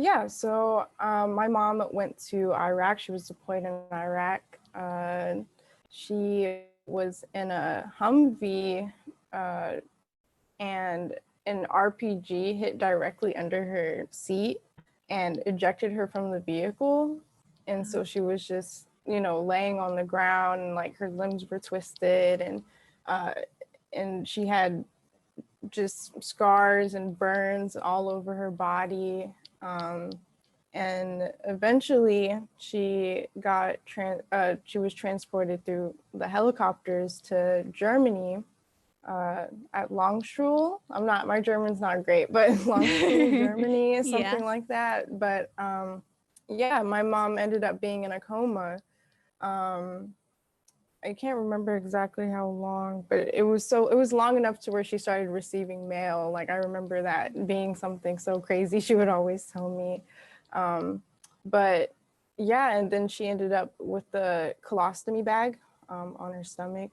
Yeah, so my mom went to Iraq. She was deployed in Iraq. She was in a Humvee, and an RPG hit directly under her seat and ejected her from the vehicle. And so she was just, laying on the ground, and like her limbs were twisted, uh, and she had just scars and burns all over her body. And eventually she was transported through the helicopters to Germany, at Longstruel. My German's not great, but Longstruel, Germany, is Yeah. something like that. But yeah, my mom ended up being in a coma. Um, I can't remember exactly how long, but it was long enough to where she started receiving mail. Like I remember that being something so crazy she would always tell me. Um, but yeah, and then she ended up with the colostomy bag on her stomach.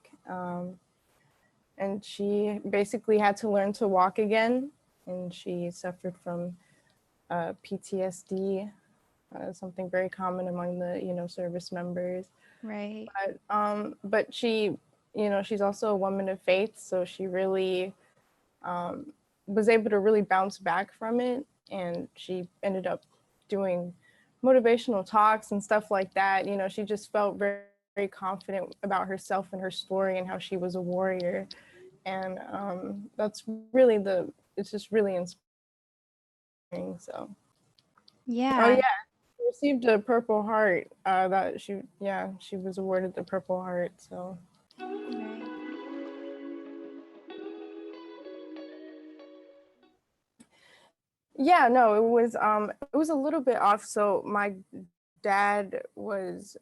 And she basically had to learn to walk again. And she suffered from PTSD, something very common among the service members. Right. But she, she's also a woman of faith, so she really was able to really bounce back from it, and she ended up doing motivational talks and stuff like that. She just felt very, very confident about herself and her story and how she was a warrior. And that's really it's just really inspiring. So, oh yeah, Yeah. she received a Purple Heart. She was awarded the Purple Heart. So Right. yeah, no, it was a little bit off. So my dad was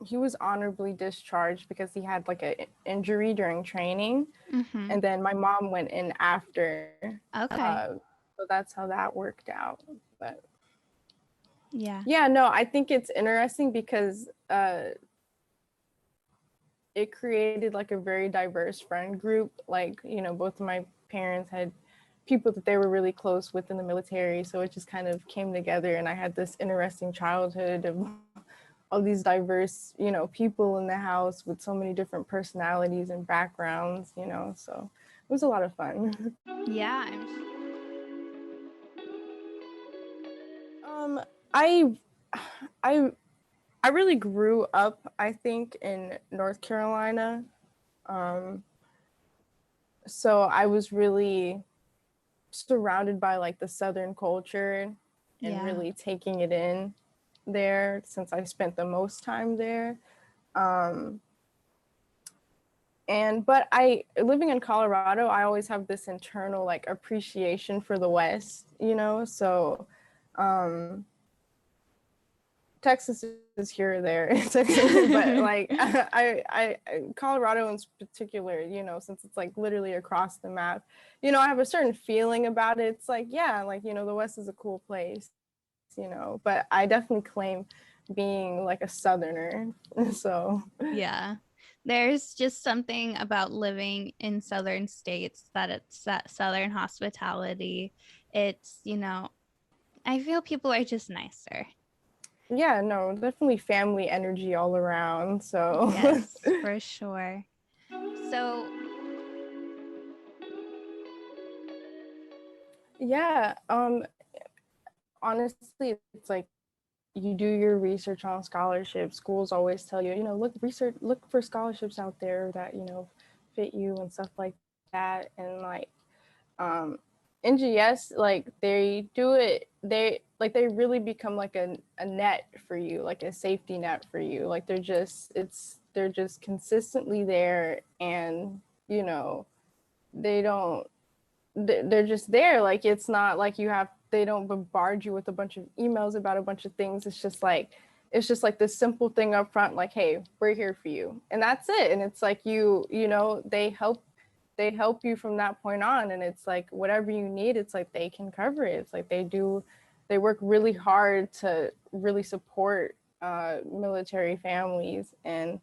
he was honorably discharged because he had like a injury during training, Mm-hmm. and then my mom went in after. Okay. So that's how that worked out. But Yeah. yeah, no, I think it's interesting because it created like a very diverse friend group. Like, both of my parents had people that they were really close with in the military. So it just kind of came together, and I had this interesting childhood of all these diverse, people in the house with so many different personalities and backgrounds, so it was a lot of fun. Yeah. um, I, I, I really grew up, I think, in North Carolina. Um, so I was really surrounded by like the Southern culture and Yeah. really taking it in there since I spent the most time there. Um, but I living in Colorado, I always have this internal like appreciation for the West, So um, Texas is here or there, but like Colorado in particular, since it's like literally across the map, I have a certain feeling about it. It's like, yeah, like, the West is a cool place, but I definitely claim being like a Southerner. So, Yeah. There's just something about living in southern states that it's that southern hospitality. It's, I feel people are just nicer. yeah, no, definitely family energy all around. So, Yes, for sure. So, yeah, honestly, it's like you do your research on scholarships. Schools always tell you, look for scholarships out there that, fit you and stuff like that. And like, um, NGS, like they do it, they really become like a net for you, like a safety net for you. Like they're just consistently there, and, you know, they don't they're just there. Like it's not like they don't bombard you with a bunch of emails about a bunch of things. It's just like this simple thing up front, like, hey, we're here for you, and that's it. And it's like they help you from that point on, and it's like whatever you need, it's like they can cover it. It's like they work really hard to really support military families, and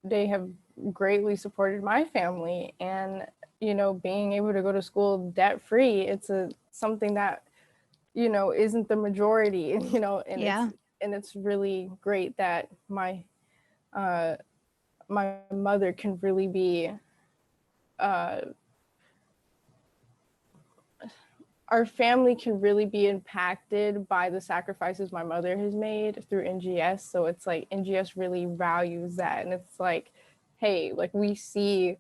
they have greatly supported my family. And being able to go to school debt free, it's a something that isn't the majority. And Yeah. it's really great that uh my mother can really be uh our family can really be impacted by the sacrifices my mother has made through NGS. So it's like NGS really values that. And it's like, hey, like we see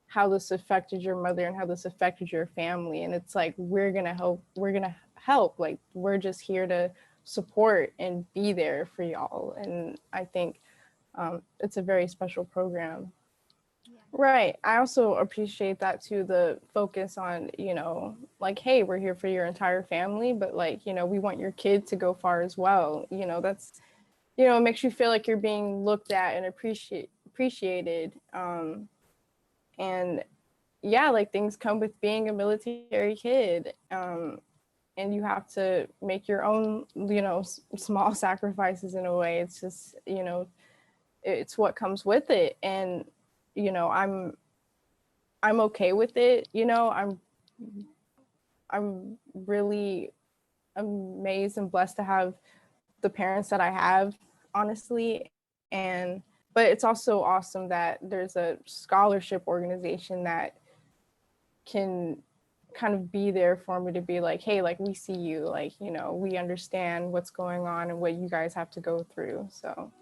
how this affected your mother and how this affected your family. And it's like, we're going to help. We're going to help. Like, we're just here to support and be there for y'all. And I think it's a very special program. Yeah. Right. I also appreciate that too, the focus on, like, hey, we're here for your entire family, but like, we want your kid to go far as well. That's, it makes you feel like you're being looked at and appreciated. And yeah, like things come with being a military kid. And you have to make your own, small sacrifices in a way. It's just, it's what comes with it. And, I'm okay with it. I'm really amazed and blessed to have the parents that I have, honestly. And but it's also awesome that there's a scholarship organization that can kind of be there for me to be like, hey, like we see you, like, we understand what's going on and what you guys have to go through. So